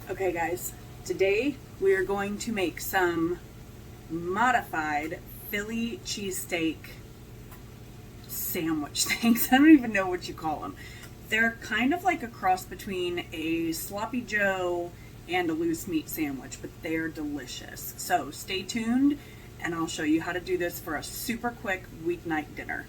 Okay guys, today we are going to make some modified Philly cheesesteak sandwich things. I don't even know what you call them. They're kind of like a cross between a sloppy joe and a loose meat sandwich, but they're delicious. So stay tuned and I'll show you how to do this for a super quick weeknight dinner.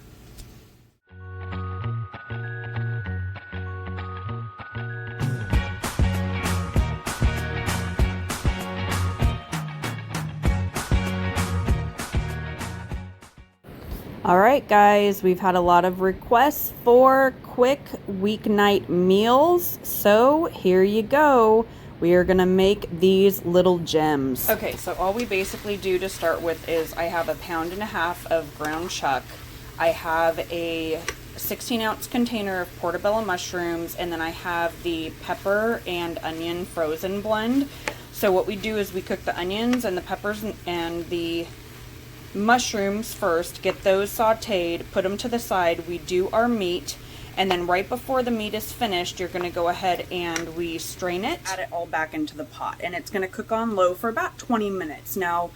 Alright guys, we've had a lot of requests for quick weeknight meals, so here you go. We are going to make these little gems. Okay, so all we basically do to start with is I have 1.5 pounds of ground chuck. I have a 16-ounce container of portobello mushrooms, and then I have the pepper and onion frozen blend. So what we do is we cook the onions and the peppers and the mushrooms first, get those sauteed, put them to the side, we do our meat, and then right before the meat is finished, you're going to go ahead and we strain it, add it all back into the pot, and it's going to cook on low for about 20 minutes. Now,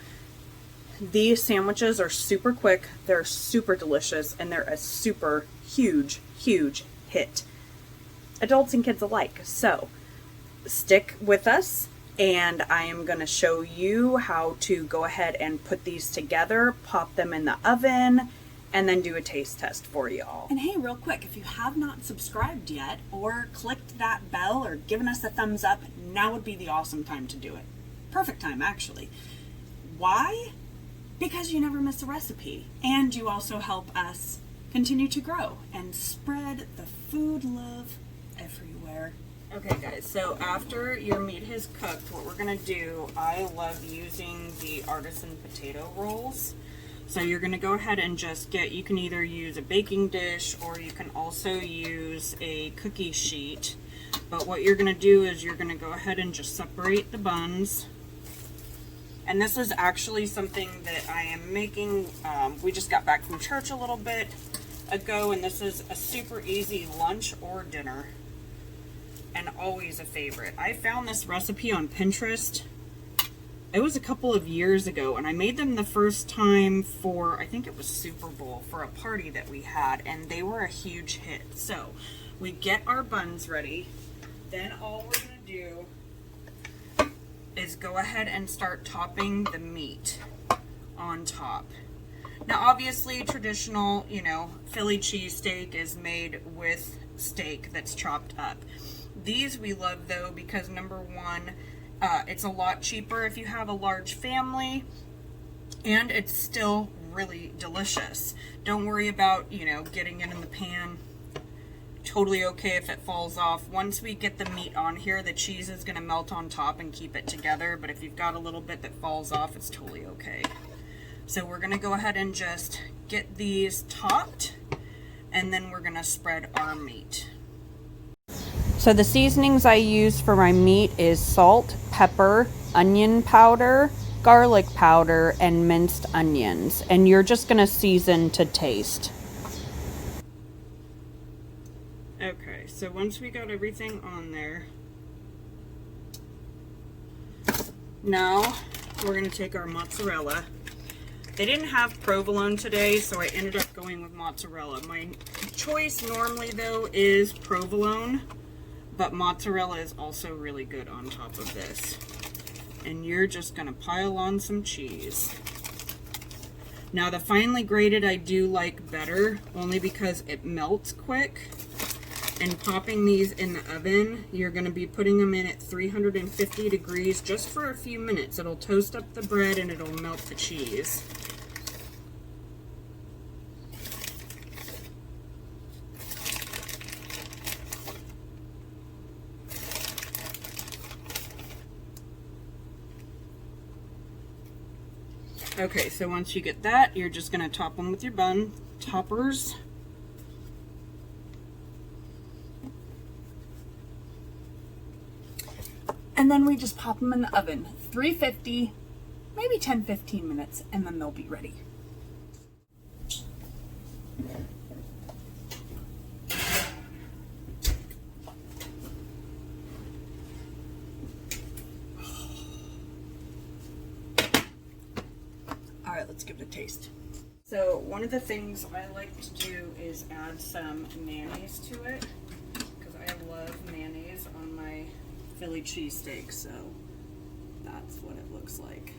these sandwiches are super quick, they're super delicious, and they're a super huge hit. Adults and kids alike. So, stick with us. And I am going to show you how to go ahead and put these together, pop them in the oven, and then do a taste test for y'all. And hey, real quick, if you have not subscribed yet or clicked that bell or given us a thumbs up, now would be the awesome time to do it. Perfect time, actually. Why? Because you never miss a recipe. And you also help us continue to grow and spread the food love everywhere. Okay guys, so after your meat has cooked, what we're going to do, I love using the artisan potato rolls. So you're going to go ahead and just you can either use a baking dish or you can also use a cookie sheet. But what you're going to do is you're going to go ahead and just separate the buns. And this is actually something that I am making, we just got back from church a little bit ago, and this is a super easy lunch or dinner. And always a favorite. I found this recipe on Pinterest. It was a couple of years ago, and I made them the first time for, I think it was Super Bowl, for a party that we had, and they were a huge hit. So, we get our buns ready. Then all we're going to do is go ahead and start topping the meat on top. Now, obviously, traditional, Philly cheesesteak is made with steak that's chopped up. These we love though because number one, it's a lot cheaper if you have a large family, and it's still really delicious. Don't worry about, getting it in the pan. Totally okay if it falls off. Once we get the meat on here, the cheese is going to melt on top and keep it together, but if you've got a little bit that falls off, it's totally okay. So we're going to go ahead and just get these topped, and then we're going to spread our meat. So the seasonings I use for my meat is salt, pepper, onion powder, garlic powder, and minced onions. And you're just going to season to taste. Okay, so once we got everything on there, now we're going to take our mozzarella. They didn't have provolone today, so I ended up going with mozzarella. My choice normally though is provolone. But mozzarella is also really good on top of this. And you're just going to pile on some cheese. Now the finely grated I do like better, only because it melts quick. And popping these in the oven, you're going to be putting them in at 350 degrees just for a few minutes. It'll toast up the bread and it'll melt the cheese. Okay, so once you get that, you're just going to top them with your bun toppers. And then we just pop them in the oven, 350, maybe 10-15 minutes, and then they'll be ready. let's give it a taste. So one of the things I like to do is add some mayonnaise to it, because I love mayonnaise on my Philly cheesesteak, so that's what it looks like.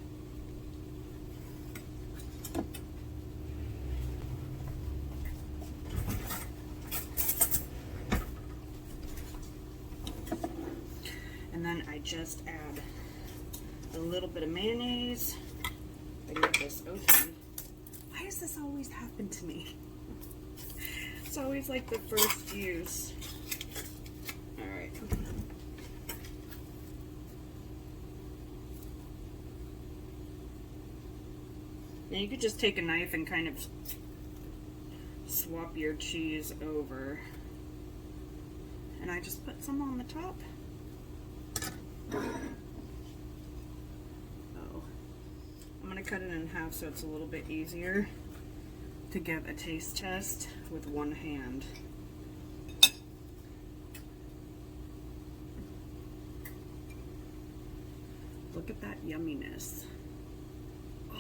And then I just add a little bit of mayonnaise. I get this open. Why does this always happen to me? It's always like the first use. Alright. Now you could just take a knife and kind of swap your cheese over. And I just put some on the top. I'm going to cut it in half so it's a little bit easier to give a taste test with one hand. Look at that yumminess. Oh,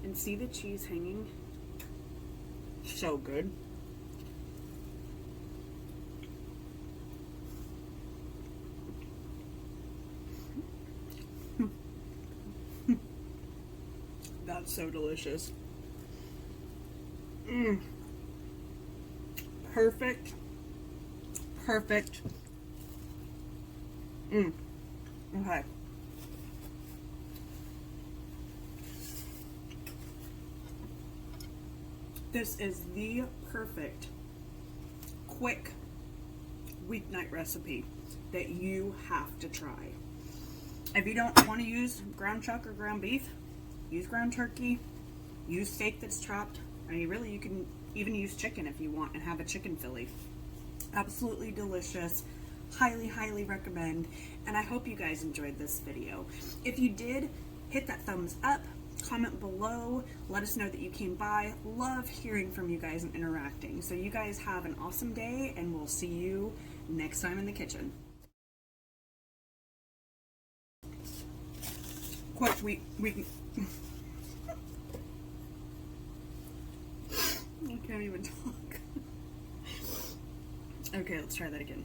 and see the cheese hanging? So good. That's so delicious. Perfect. Perfect. Okay. This is the perfect, quick weeknight recipe that you have to try. If you don't want to use ground chuck or ground beef, use ground turkey, use steak that's chopped. I mean, really, you can even use chicken if you want and have a chicken Philly. Absolutely delicious. Highly, highly recommend. And I hope you guys enjoyed this video. If you did, hit that thumbs up, comment below, let us know that you came by. Love hearing from you guys and interacting. So you guys have an awesome day, and we'll see you next time in the kitchen. Quick, we I can't even talk. Okay, let's try that again.